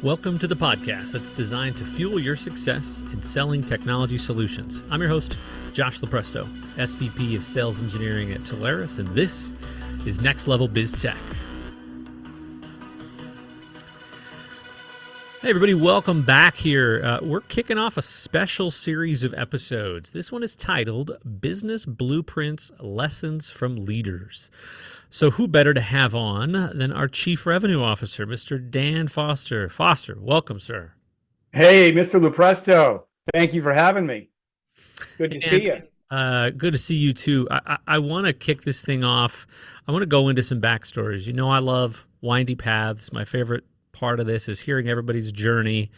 Welcome to the podcast that's designed to fuel your success in selling technology solutions. I'm your host, Josh Lopresto, SVP of Sales Engineering at Telarus, and this is Next Level Biz Tech. Hey everybody, welcome back here. We're kicking off a special series of episodes. This one is titled Business Blueprints, Lessons from Leaders. So who better to have on than our Chief Revenue Officer, Mr. Dan Foster. Foster, welcome, sir. Hey, Mr. Lopresto. Thank you for having me. Good to see you. Good to see you too. I want to kick this thing off. I want to go into some backstories. You know, I love windy paths. My favorite part of this is hearing everybody's journey.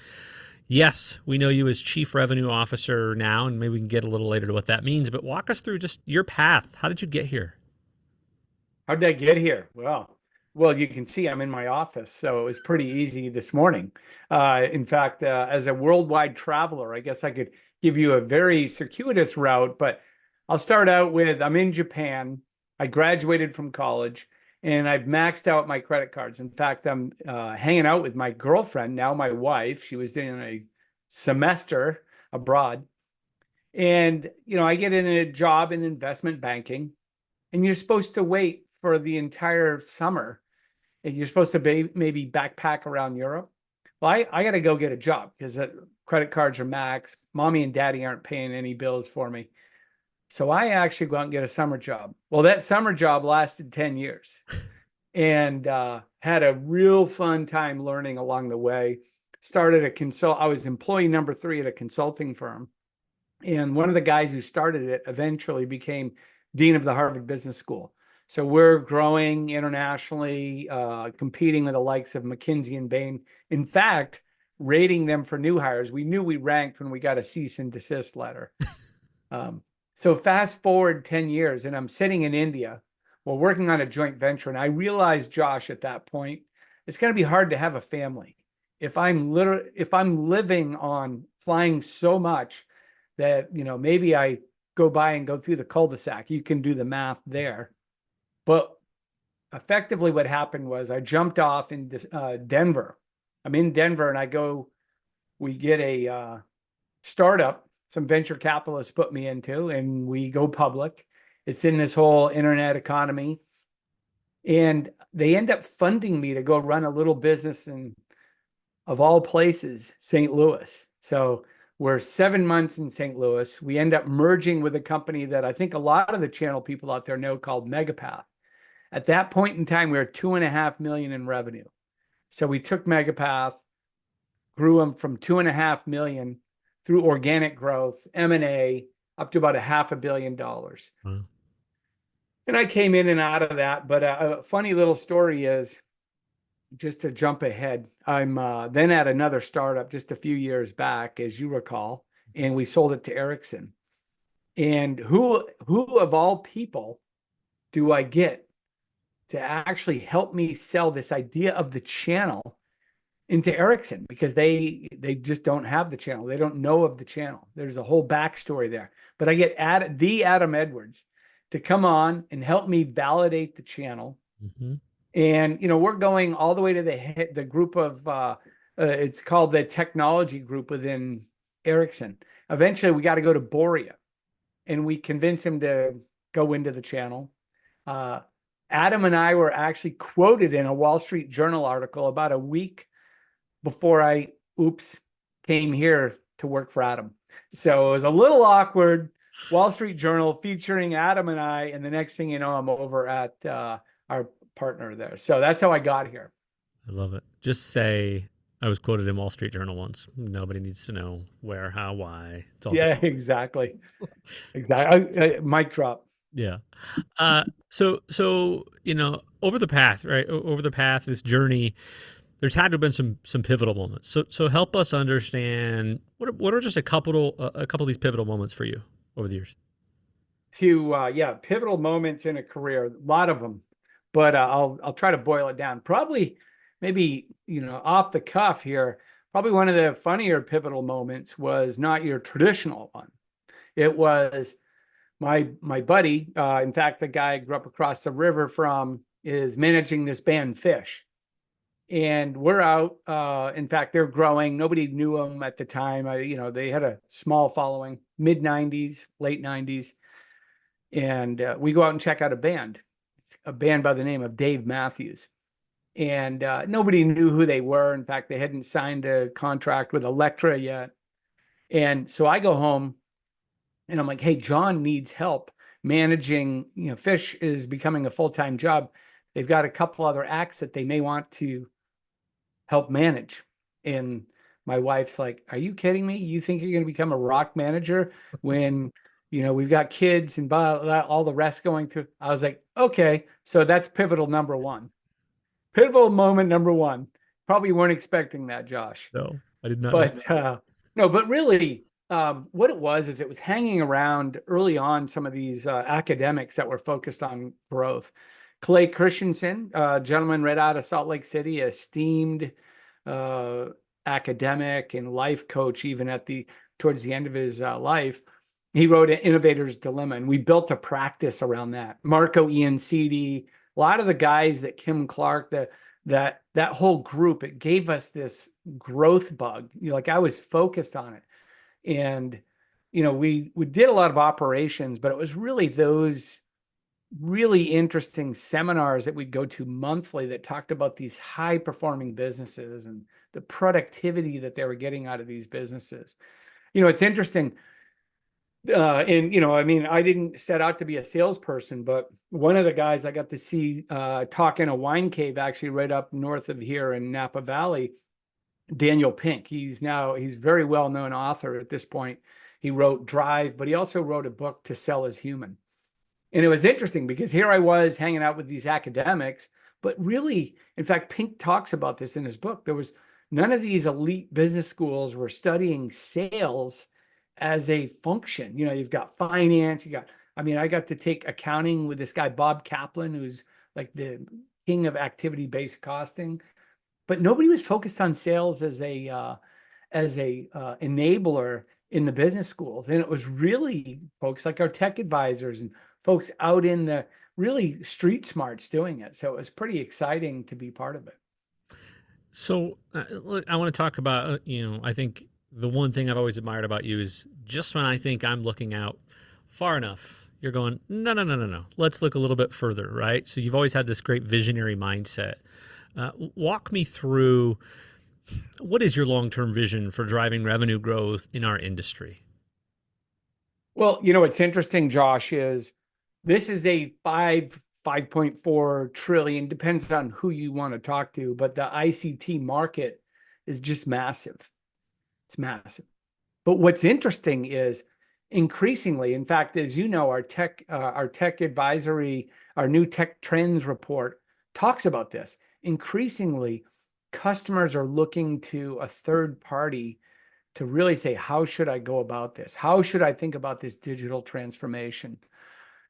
Yes, we know you as Chief Revenue Officer now, and maybe we can get a little later to what that means, but walk us through just your path. How did you get here? How did I get here? Well, you can see I'm in my office, so it was pretty easy this morning. In fact, as a worldwide traveler, I guess I could give you a very circuitous route, but I'll start out with I'm in Japan. I graduated from college, and I've maxed out my credit cards. In fact, I'm hanging out with my girlfriend, now my wife. She was doing a semester abroad. And, I get in a job in investment banking, and you're supposed to wait for the entire summer. And you're supposed to maybe backpack around Europe. Well, I got to go get a job because credit cards are maxed. Mommy and daddy aren't paying any bills for me. So I actually go out and get a summer job. Well, that summer job lasted 10 years and had a real fun time learning along the way. I was employee number 3 at a consulting firm. And one of the guys who started it eventually became dean of the Harvard Business School. So we're growing internationally, competing with the likes of McKinsey and Bain. In fact, rating them for new hires. We knew we ranked when we got a cease and desist letter. So fast forward 10 years, and I'm sitting in India. We're working on a joint venture, and I realized, Josh, at that point, it's going to be hard to have a family if I'm living on flying so much that maybe I go by and go through the cul-de-sac. You can do the math there. But effectively what happened was I jumped off in Denver. I'm in Denver and we get a startup, some venture capitalists put me into, and we go public. It's in this whole internet economy. And they end up funding me to go run a little business in, of all places, St. Louis. So we're 7 months in St. Louis. We end up merging with a company that I think a lot of the channel people out there know called Megapath. At that point in time, we were $2.5 million in revenue. So we took Megapath, grew them from $2.5 million through organic growth, M&A, up to about $500 million. Mm. And I came in and out of that. But a funny little story is, just to jump ahead, I'm then at another startup just a few years back, as you recall, and we sold it to Ericsson. And who of all people do I get to actually help me sell this idea of the channel into Ericsson? Because they just don't have the channel. They don't know of the channel. There's a whole backstory there. But I get Adam Edwards to come on and help me validate the channel. Mm-hmm. And, we're going all the way to the group of, it's called the technology group within Ericsson. Eventually, we got to go to Boria, and we convince him to go into the channel. Adam and I were actually quoted in a Wall Street Journal article about a week before I came here to work for Adam. So it was a little awkward. Wall Street Journal featuring Adam and I, and the next thing you know, I'm over at our partner there. So that's how I got here. I love it. Just say I was quoted in Wall Street Journal once. Nobody needs to know where, how, why. It's all good. Exactly. Mic drop. Yeah. So over the path, right? Over the path, this journey, there's had to have been some pivotal moments. So help us understand what are just a couple of these pivotal moments for you over the years. Pivotal moments in a career, a lot of them. But I'll try to boil it down. Probably, maybe, off the cuff here, probably one of the funnier pivotal moments was not your traditional one. It was my buddy, in fact, the guy I grew up across the river from, is managing this band Fish. and we're out. In fact, they're growing. Nobody knew them at the time. They had a small following, mid '90s, late '90s, and we go out and check out a band. It's a band by the name of Dave Matthews, and nobody knew who they were. In fact, they hadn't signed a contract with Elektra yet. And so I go home and I'm like, hey, John needs help managing. Fish is becoming a full-time job. They've got a couple other acts that they may want to help manage. And my wife's like, are you kidding me? You think you're going to become a rock manager when, we've got kids and all the rest going through? I was like, okay. So that's pivotal number one. Pivotal moment number one. Probably weren't expecting that, Josh. No, I did not know. But no, but really, what it was is it was hanging around early on some of these academics that were focused on growth. Clay Christensen, a gentleman right out of Salt Lake City, esteemed academic and life coach, even towards the end of his life. He wrote an Innovator's Dilemma, and we built a practice around that. Marco Iancidi, a lot of the guys that Kim Clark, that whole group, it gave us this growth bug. Like I was focused on it. And, we did a lot of operations, but it was really those really interesting seminars that we'd go to monthly that talked about these high performing businesses and the productivity that they were getting out of these businesses. It's interesting. I didn't set out to be a salesperson, but one of the guys I got to see talk in a wine cave, actually right up north of here in Napa Valley, Daniel Pink. He's very well-known author at this point. He wrote Drive, but he also wrote a book, To Sell Is Human. And it was interesting because here I was hanging out with these academics, but really, in fact, Pink talks about this in his book. There was none of these elite business schools were studying sales as a function. You've got finance, I got to take accounting with this guy, Bob Kaplan, who's like the king of activity-based costing, but nobody was focused on sales as a enabler in the business schools. And it was really folks like our tech advisors and folks out in the really street smarts doing it. So it was pretty exciting to be part of it. So I want to talk about, I think the one thing I've always admired about you is just when I think I'm looking out far enough, you're going, no. Let's look a little bit further, right? So you've always had this great visionary mindset. Walk me through, what is your long-term vision for driving revenue growth in our industry? Well, what's interesting, Josh, is this is a 5.4 trillion, depends on who you want to talk to, but the ICT market is just massive. It's massive. But what's interesting is increasingly, in fact, as you know, our tech advisory, our new tech trends report talks about this. Increasingly, customers are looking to a third party to really say, how should I go about this? How should I think about this digital transformation?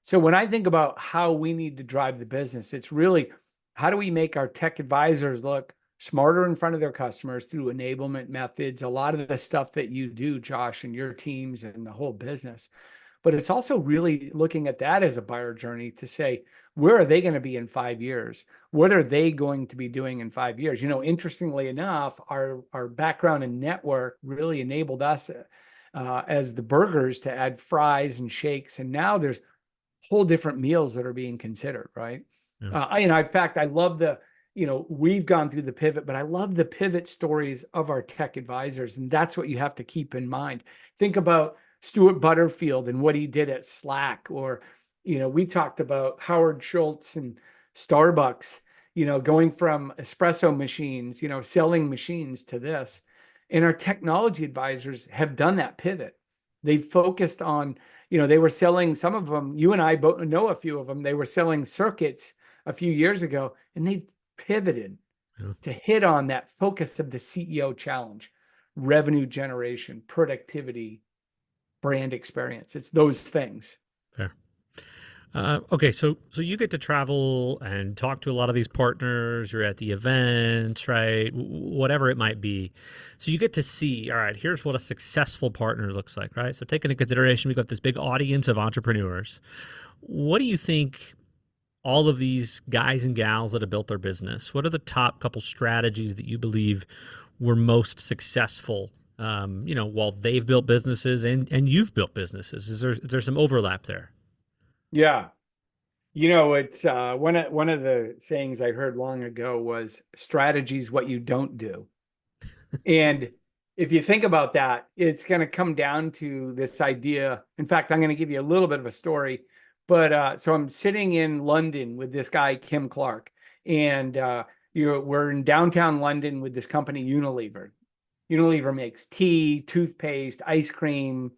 So when I think about how we need to drive the business, it's really, how do we make our tech advisors look smarter in front of their customers through enablement methods, a lot of the stuff that you do, Josh, and your teams and the whole business. But it's also really looking at that as a buyer journey to say, where are they going to be in 5 years? What are they going to be doing in 5 years? Interestingly enough, our background in network really enabled us as the burgers to add fries and shakes. And now there's whole different meals that are being considered, right? Yeah. In fact, I love we've gone through the pivot, but I love the pivot stories of our tech advisors. And that's what you have to keep in mind. Think about Stuart Butterfield and what he did at Slack, or, we talked about Howard Schultz and Starbucks, going from espresso machines, selling machines to this. And our technology advisors have done that pivot. They've focused on, they were selling, some of them, you and I both know a few of them, they were selling circuits a few years ago, and they've pivoted to hit on that focus of the CEO challenge, revenue generation, productivity, brand experience. It's those things. Fair. Okay, so you get to travel and talk to a lot of these partners. You're at the events, right? Whatever it might be. So you get to see, all right, here's what a successful partner looks like, right? So take into consideration, we've got this big audience of entrepreneurs. What do you think all of these guys and gals that have built their business, what are the top couple strategies that you believe were most successful? While they've built businesses and you've built businesses, is there some overlap there? Yeah. It's one of the sayings I heard long ago was strategy's what you don't do. And if you think about that, it's going to come down to this idea. In fact, I'm going to give you a little bit of a story. But so I'm sitting in London with this guy, Kim Clark, and we're in downtown London with this company, Unilever. Unilever makes tea, toothpaste, ice cream.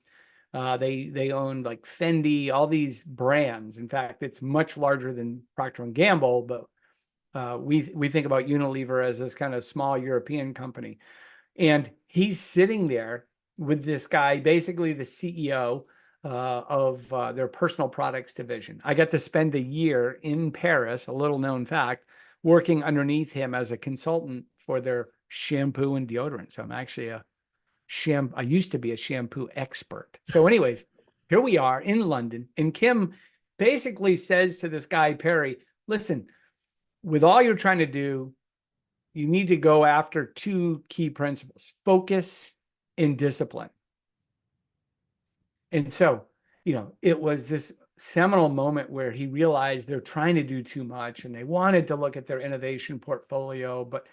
They own like Fendi, all these brands. In fact, it's much larger than Procter and Gamble, but we think about Unilever as this kind of small European company. And he's sitting there with this guy, basically the CEO of their personal products division. I got to spend a year in Paris, a little known fact, working underneath him as a consultant for their shampoo and deodorant. So I'm actually I used to be a shampoo expert. So, anyways, here we are in London, and Kim basically says to this guy, Perry, listen, with all you're trying to do, you need to go after two key principles: focus and discipline. And so, it was this seminal moment where he realized they're trying to do too much and they wanted to look at their innovation portfolio, but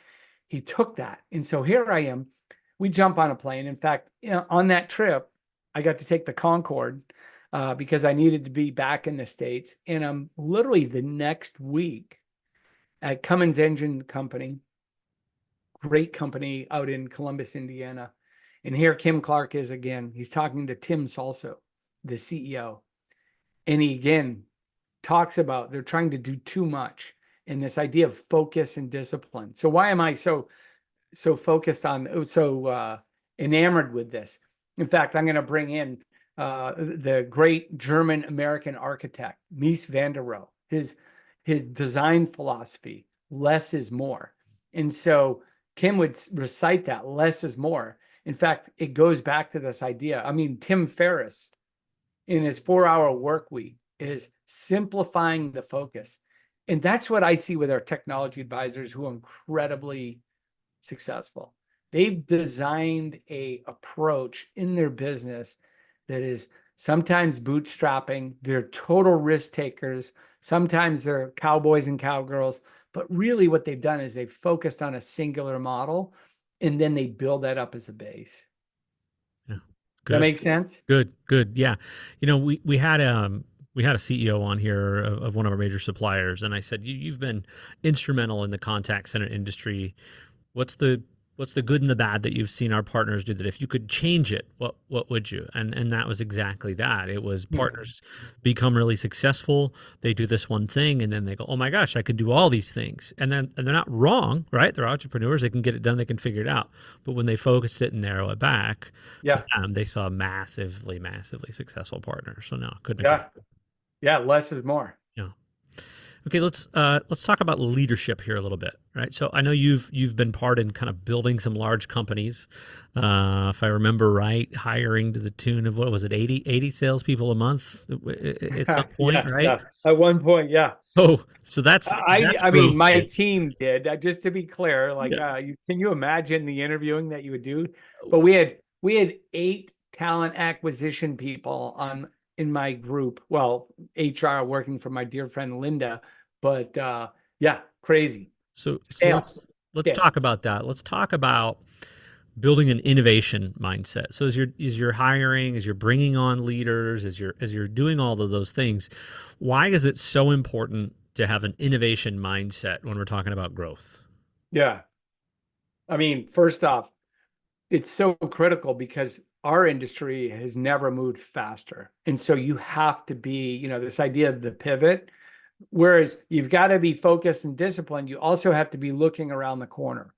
he took that. And so here I am. We jump on a plane. In fact, on that trip, I got to take the Concorde because I needed to be back in the States. And I'm literally the next week at Cummins Engine Company, great company out in Columbus, Indiana. And here Kim Clark is again. He's talking to Tim Salso, the CEO. And he again talks about they're trying to do too much and this idea of focus and discipline. So why am I so focused on, enamored with this? In fact, I'm going to bring in the great German American architect, Mies van der Rohe, his design philosophy, less is more. And so Kim would recite that less is more. In fact, it goes back to this idea. I mean, Tim Ferriss in his 4-hour work week is simplifying the focus. And that's what I see with our technology advisors who are incredibly successful. They've designed a approach in their business that is sometimes bootstrapping. They're total risk takers. Sometimes they're cowboys and cowgirls. But really what they've done is they've focused on a singular model and then they build that up as a base. Yeah. Does that Good. make sense? Good. Yeah. We had a CEO on here of one of our major suppliers, and I said, you've been instrumental in the contact center industry. What's the good and the bad that you've seen our partners do, that if you could change it, what would you? And that was exactly that. It was partners become really successful. They do this one thing and then they go, oh my gosh, I could do all these things. And they're not wrong, right? They're entrepreneurs. They can get it done. They can figure it out. But when they focused it and narrow it back, for Yeah. them, they saw massively, massively successful partners. So no, couldn't agree. Yeah. Yeah. Less is more. Yeah. Okay, let's talk about leadership here a little bit, right? So I know you've been part in kind of building some large companies. If I remember right, hiring to the tune of, what was it, 80 salespeople a month at some point, Yeah. right? Yeah. At one point. Yeah. So that's I mean, growth my too. team did. Just to be clear, like, Yeah. can you imagine the interviewing that you would do? But we had 8 talent acquisition people in my group. Well, HR working for my dear friend Linda, but yeah, crazy So scale, let's scale. talk about that. Let's talk about building an innovation mindset. So as you're hiring, as you're bringing on leaders, as you're doing all of those things, why is it so important to have an innovation mindset when we're talking about growth? Yeah, I mean, first off, it's so critical because our industry has never moved faster, and so you have to be, this idea of the pivot. Whereas you've got to be focused and disciplined, you also have to be looking around the corner.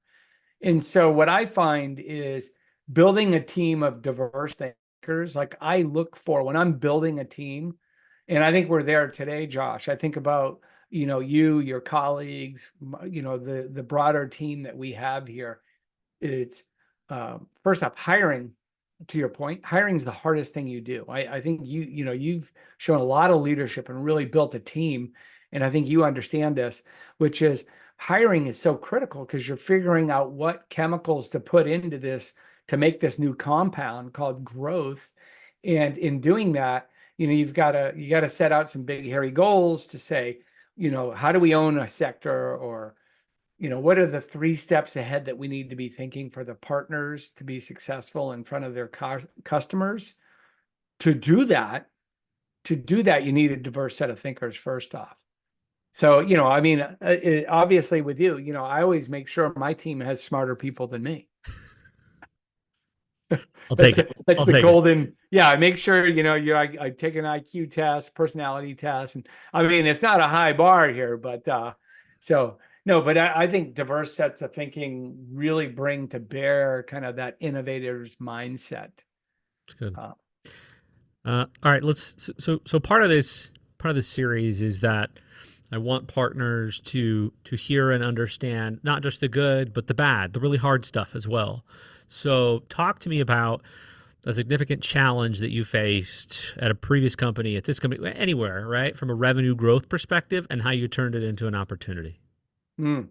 And so what I find is building a team of diverse thinkers. Like I look for when I'm building a team, and I think we're there today, Josh. I think about, your colleagues, the broader team that we have here. It's first off, hiring. To your point, hiring is the hardest thing you do. I think you've shown a lot of leadership and really built a team. and I think you understand this, which is hiring is so critical because you're figuring out what chemicals to put into this to make this new compound called growth. And in doing that, you got to set out some big hairy goals to say, how do we own a sector, or what are the 3 steps ahead that we need to be thinking for the partners to be successful in front of their customers. To do that, you need a diverse set of thinkers first off. So, I mean, obviously with you, I always make sure my team has smarter people than me. I'll That's take it. that's I'll the take it. golden. Yeah, I make sure I take an IQ test, personality test, and I mean it's not a high bar here, but so no, but I think diverse sets of thinking really bring to bear kind of that innovator's mindset. It's good. Uh, All right, so part of this series is that I want partners to hear and understand not just the good, but the bad, the really hard stuff as well. So talk to me about a significant challenge that you faced at a previous company, at this company, anywhere, right? From a revenue growth perspective and how you turned it into an opportunity. hmm.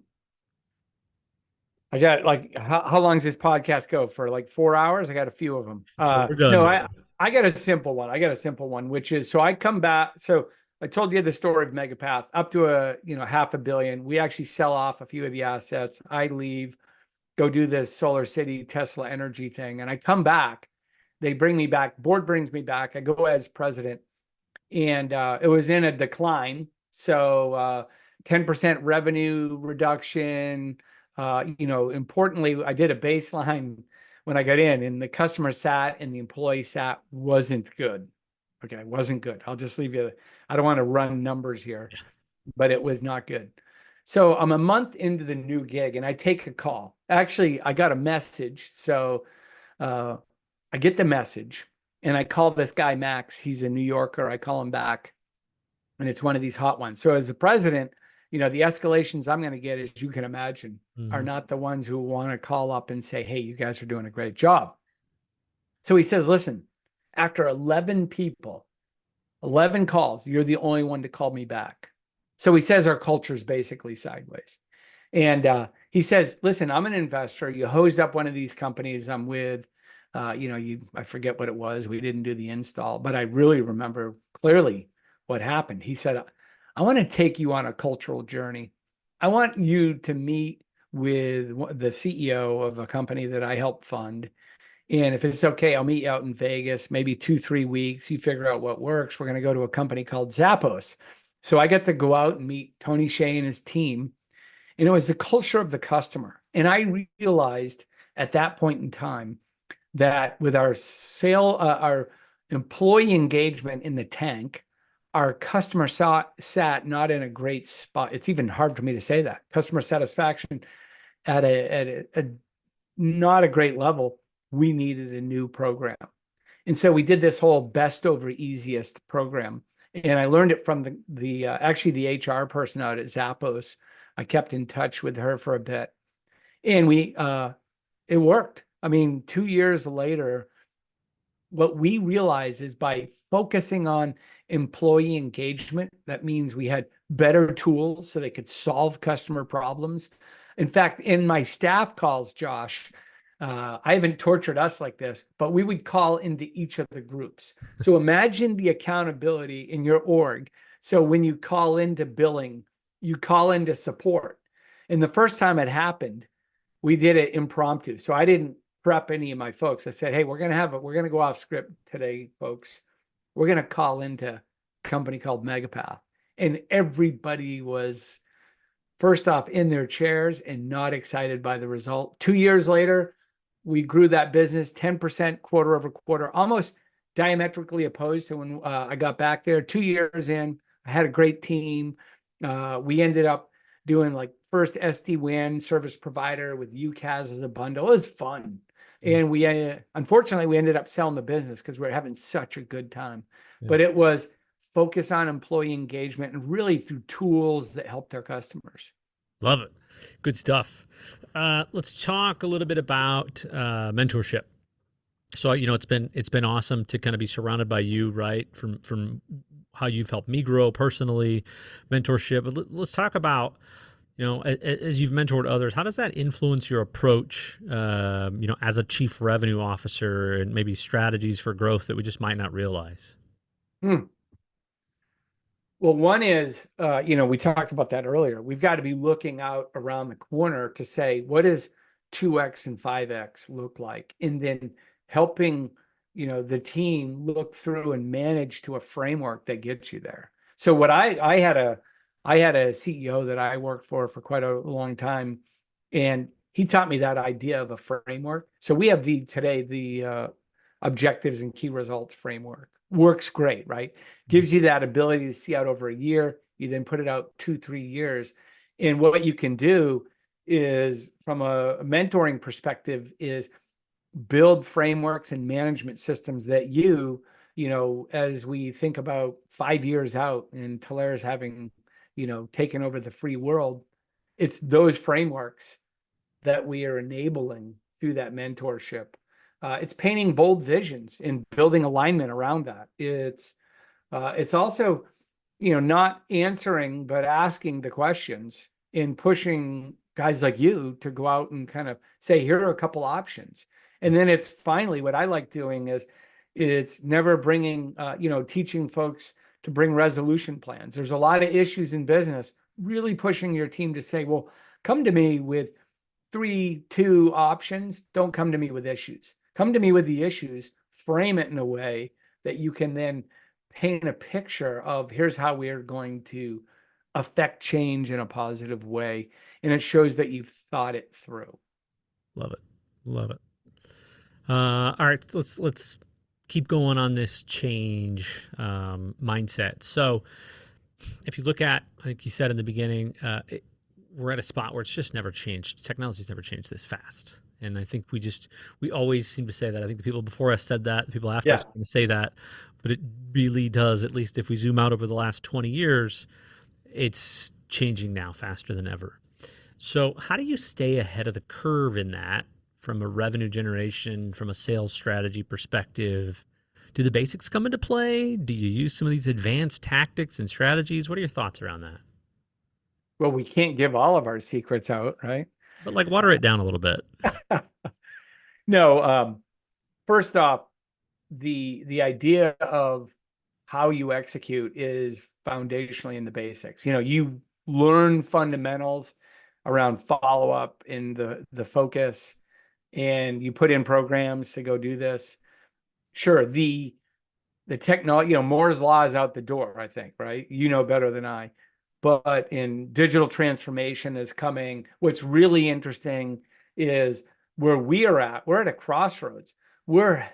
I got like how long does this podcast go for? Like 4 hours? I got a few of them. So we're done No, here. I got a simple one. I got a simple one, which is so I come back. So I told you the story of Megapath up to a $500 million. We actually sell off a few of the assets. I leave, go do this Solar City Tesla Energy thing, and I come back. They bring me back. Board brings me back. I go as president, and it was in a decline. So 10% revenue reduction. Importantly, I did a baseline when I got in, and the customer sat and the employee sat wasn't good. Okay, wasn't good. I'll just leave you. I don't want to run numbers here, but it was not good. So I'm a month into the new gig, and I take a call. Actually, I got a message. So uh, I get the message, and I call this guy Max. He's a New Yorker. I call him back, and it's one of these hot ones. So as a president, the escalations I'm going to get, as you can imagine, are Mm-hmm. not the ones who want to call up and say, "Hey, you guys are doing a great job." So he says, "Listen, after 11 people, 11 calls, you're the only one to call me back." So he says our culture is basically sideways. And he says, "Listen, I'm an investor. You hosed up one of these companies I'm with. I forget what it was. We didn't do the install, but I really remember clearly what happened." He said, "I want to take you on a cultural journey. I want you to meet with the CEO of a company that I helped fund. And if it's okay, I'll meet you out in Vegas, maybe 2, 3 weeks. You figure out what works. We're going to go to a company called Zappos." So I get to go out and meet Tony Shea and his team. And it was the culture of the customer. And I realized at that point in time that with our employee engagement in the tank, our customer sat not in a great spot. It's even hard for me to say that. Customer satisfaction at a not a great level. We needed a new program. And so we did this whole best over easiest program. And I learned it from actually the HR person out at Zappos. I kept in touch with her for a bit, and it worked. I mean, 2 years later, what we realized is by focusing on employee engagement, that means we had better tools so they could solve customer problems. In fact, in my staff calls, Josh, I haven't tortured us like this, but we would call into each of the groups. So imagine the accountability in your org. So when you call into billing, you call into support. And the first time it happened, we did it impromptu. So I didn't prep any of my folks. I said, "Hey, we're going to go off script today, folks. We're going to call into a company called Megapath." And everybody was first off in their chairs and not excited by the result. 2 years later, we grew that business 10% quarter over quarter, almost diametrically opposed to when I got back there. 2 years in, I had a great team. We ended up doing like first SD-WAN service provider with UCaaS as a bundle. It was fun. And we unfortunately we ended up selling the business because we are having such a good time. Yeah. But it was focus on employee engagement and really through tools that helped our customers. Love it. Good stuff. Let's talk a little bit about mentorship. So it's been awesome to kind of be surrounded by you, right? From how you've helped me grow personally, mentorship. But let's talk about, as you've mentored others, how does that influence your approach, as a chief revenue officer, and maybe strategies for growth that we just might not realize? Hmm. Well, one is, we talked about that earlier. We've got to be looking out around the corner to say, what does 2x and 5x look like? And then helping, the team look through and manage to a framework that gets you there. So what I had a CEO that I worked for quite a long time, and he taught me that idea of a framework. So we have the objectives and key results framework. Works great, right? Gives you that ability to see out over a year. You then put it out 2, 3 years. And what you can do is, from a mentoring perspective, is build frameworks and management systems that as we think about 5 years out and Telarus having, taken over the free world, it's those frameworks that we are enabling through that mentorship. It's painting bold visions and building alignment around that. It's also, not answering, but asking the questions and pushing guys like you to go out and kind of say, here are a couple options. And then it's finally, what I like doing is, it's never bringing, teaching folks to bring resolution plans. There's a lot of issues in business, really pushing your team to say, well, come to me with 3, 2 options. Don't come to me with issues. Come to me with the issues, frame it in a way that you can then paint a picture of, here's how we're going to affect change in a positive way. And it shows that you've thought it through. Love it, love it. All right, let's keep going on this change mindset. So, if you look at, I think you said in the beginning, we're at a spot where it's just never changed. Technology's never changed this fast. And I think we always seem to say that. I think the people before us said that, the people after us Yeah. are going to say that, but it really does, at least if we zoom out over the last 20 years, it's changing now faster than ever. So, how do you stay ahead of the curve in that from a revenue generation, from a sales strategy perspective? Do the basics come into play? Do you use some of these advanced tactics and strategies? What are your thoughts around that? Well, we can't give all of our secrets out, right? But like water it down a little bit. No, first off, the idea of how you execute is foundationally in the basics. You learn fundamentals around follow-up and the focus, and you put in programs to go do this. Sure, the technology, Moore's law is out the door, I think, right? You know better than I. But in digital transformation is coming. What's really interesting is where we're at a crossroads. We're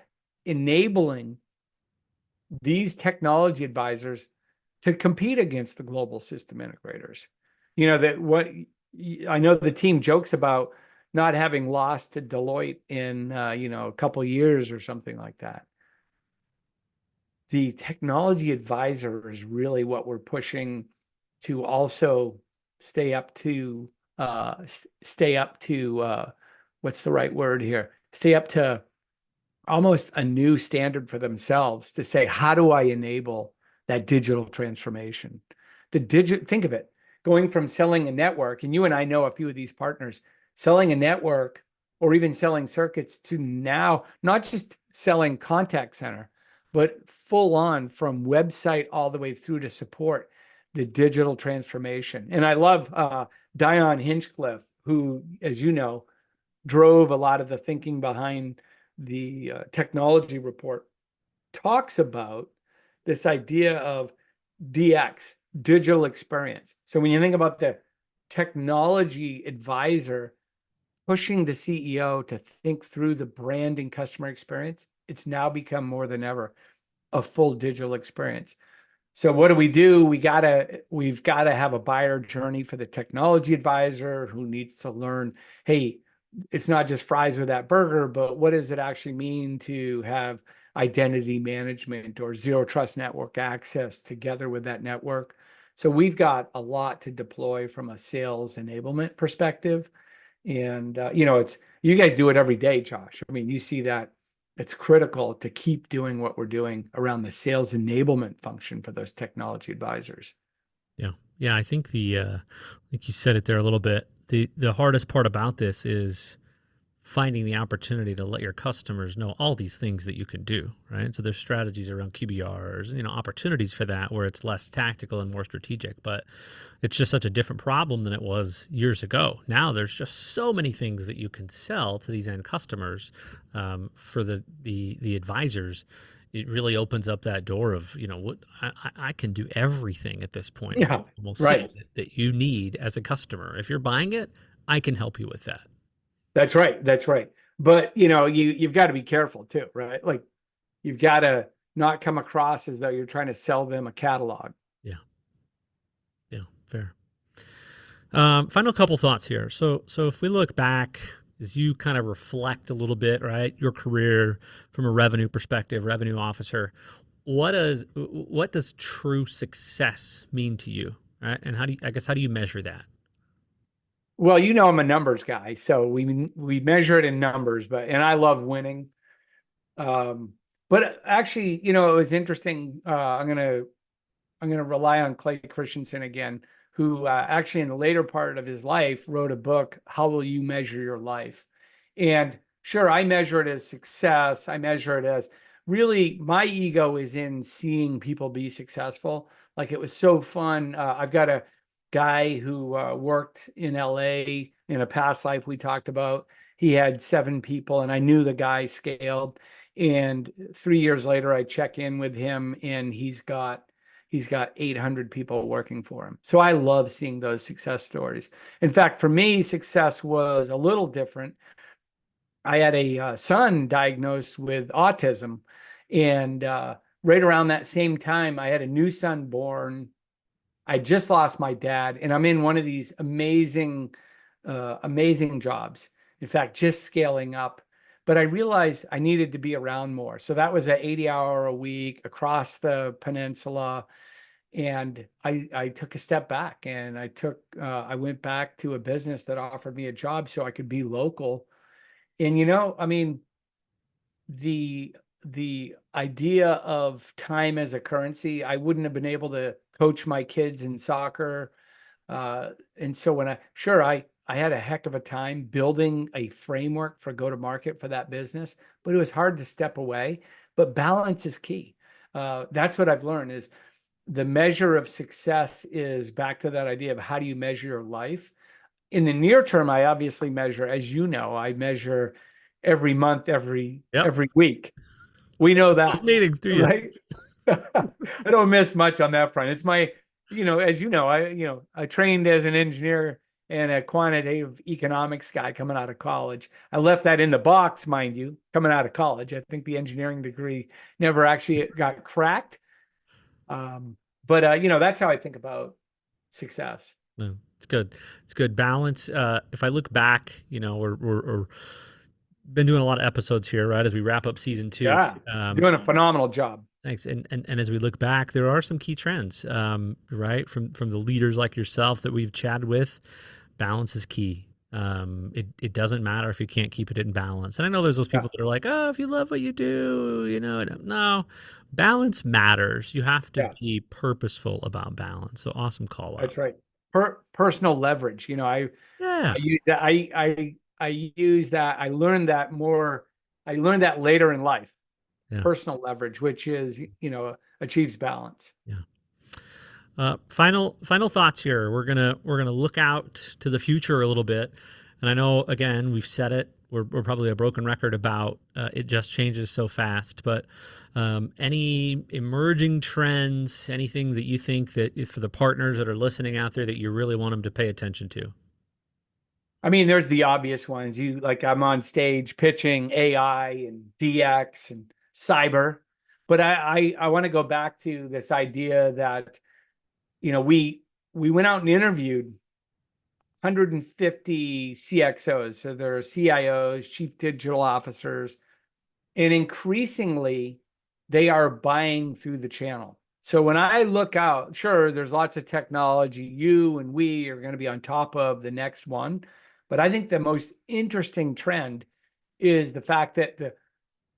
enabling these technology advisors to compete against the global system integrators. That what I know the team jokes about not having lost to Deloitte in a couple of years or something like that. The technology advisor is really what we're pushing to also stay up to what's the right word here? Stay up to almost a new standard for themselves to say, how do I enable that digital transformation? Think of it, going from selling a network, and you and I know a few of these partners, selling a network or even selling circuits, to now not just selling contact center, but full on from website all the way through to support the digital transformation. And I love Dion Hinchcliffe, who, as you know, drove a lot of the thinking behind the technology report, talks about this idea of DX, digital experience. So when you think about the technology advisor pushing the CEO to think through the branding customer experience, it's now become more than ever a full digital experience. So what do? We've got to have a buyer journey for the technology advisor who needs to learn, hey, it's not just fries with that burger, but what does it actually mean to have identity management or zero trust network access together with that network? So we've got a lot to deploy from a sales enablement perspective. And, you guys do it every day, Josh. I mean, you see that it's critical to keep doing what we're doing around the sales enablement function for those technology advisors. Yeah. Yeah. I think I think you said it there a little bit. The hardest part about this is finding the opportunity to let your customers know all these things that you can do, right? So there's strategies around QBRs, opportunities for that where it's less tactical and more strategic, but it's just such a different problem than it was years ago. Now there's just so many things that you can sell to these end customers for the advisors. It really opens up that door of, what I can do everything at this point. Yeah, Almost say right. that you need as a customer. If you're buying it, I can help you with that. That's right. That's right. But you've got to be careful too, right? Like you've got to not come across as though you're trying to sell them a catalog. Yeah. Yeah. Fair. Final couple thoughts here. So if we look back as you kind of reflect a little bit, right, your career from a revenue perspective, revenue officer, what does true success mean to you, right? And how do you measure that? Well, I'm a numbers guy, so we measure it in numbers, and I love winning. Um, but actually, it was interesting. I'm gonna rely on Clay Christensen again, who actually in the later part of his life wrote a book, How Will You Measure Your Life? And sure, I measure it as success. I measure it as really my ego is in seeing people be successful. Like it was so fun. I've got a guy who worked in LA in a past life we talked about. He had 7 people, and I knew the guy scaled. And 3 years later, I check in with him, and he's got 800 people working for him. So I love seeing those success stories. In fact, for me, success was a little different. I had a son diagnosed with autism, and right around that same time, I had a new son born. I just lost my dad, and I'm in one of these amazing jobs. In fact, just scaling up. But I realized I needed to be around more. So that was an 80-hour a week across the peninsula. And I took a step back, and I went back to a business that offered me a job so I could be local. And I mean, the idea of time as a currency, I wouldn't have been able to coach my kids in soccer. And so I had a heck of a time building a framework for go to market for that business, but it was hard to step away. But balance is key. That's what I've learned is the measure of success is back to that idea of how do you measure your life. In the near term, I obviously measure, as you know, I measure every month, every Yep. every week. We know Those that, meetings, do you? right? I don't miss much on that front. It's my, as I trained as an engineer and a quantitative economics guy coming out of college. I left that in the box, mind you, coming out of college. I think the engineering degree never actually got cracked. But that's how I think about success. No, it's good. It's good balance. If I look back, we're been doing a lot of episodes here, right? As we wrap up season two. Yeah, doing a phenomenal job. Thanks. And as we look back, there are some key trends, right? From the leaders like yourself that we've chatted with. Balance is key. It doesn't matter if you can't keep it in balance. And I know there's those Yeah, people that are like, oh, if you love what you do, no, balance matters. You have to yeah, be purposeful about balance. So awesome call out. that's right. Personal leverage. I Yeah. use that. I use that. I learned that more. I learned that later in life. Yeah. Personal leverage, which is achieves balance. Yeah. Final thoughts here. We're gonna look out to the future a little bit, and I know again we've said it. We're probably a broken record about it. Just changes so fast. But any emerging trends, anything that you think that if for the partners that are listening out there that you really want them to pay attention to? I mean, there's the obvious ones. I'm on stage pitching AI and DX and cyber, but I want to go back to this idea that we went out and interviewed 150 CXOs, so there are CIOs, chief digital officers, and increasingly they are buying through the channel. So when I look out, sure, there's lots of technology. You and we are going to be on top of the next one. But I think the most interesting trend is the fact that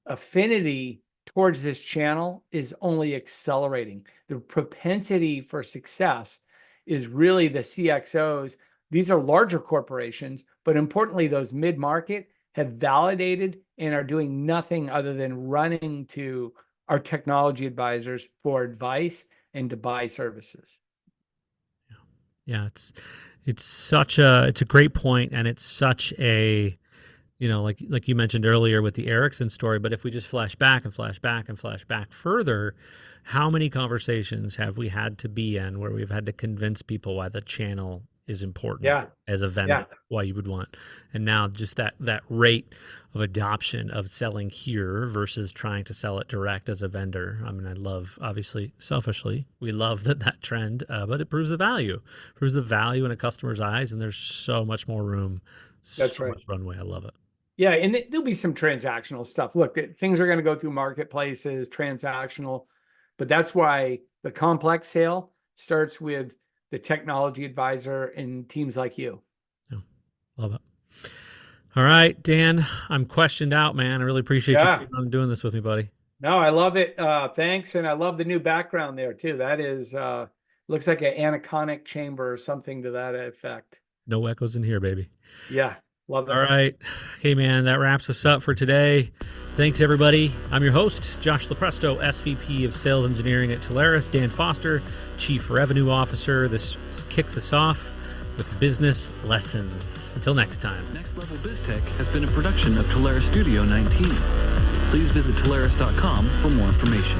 affinity towards this channel is only accelerating. The propensity for success is really the CXOs. These are larger corporations, but importantly, those mid-market have validated and are doing nothing other than running to our technology advisors for advice and to buy services. Yeah, it's a great point, and it's such a, like you mentioned earlier with the Ericsson story. But if we just flash back and flash back and flash back further, how many conversations have we had to be in where we've had to convince people why the channel is important as a vendor, why you would want, and now just that rate of adoption of selling here versus trying to sell it direct as a vendor. I mean, I love, obviously, selfishly, we love that trend, but it proves the value in a customer's eyes, and there's so much more room, That's right. much runway. I love it. Yeah, and there'll be some transactional stuff. Look, things are going to go through marketplaces, transactional, but that's why the complex sale starts with the technology advisor and teams like you. Yeah, love it. All right, Dan, I'm questioned out, man. I really appreciate you doing this with me, buddy. No, I love it. Thanks. And I love the new background there too. That is, looks like an anechoic chamber or something to that effect. No echoes in here, baby. Yeah. Love it. All right. Hey, man, that wraps us up for today. Thanks, everybody. I'm your host, Josh Lopresto, SVP of Sales Engineering at Telarus. Dan Foster, Chief Revenue Officer. This kicks us off with business lessons. Until next time. Next Level BizTech has been a production of Telarus Studio 19. Please visit Telarus.com for more information.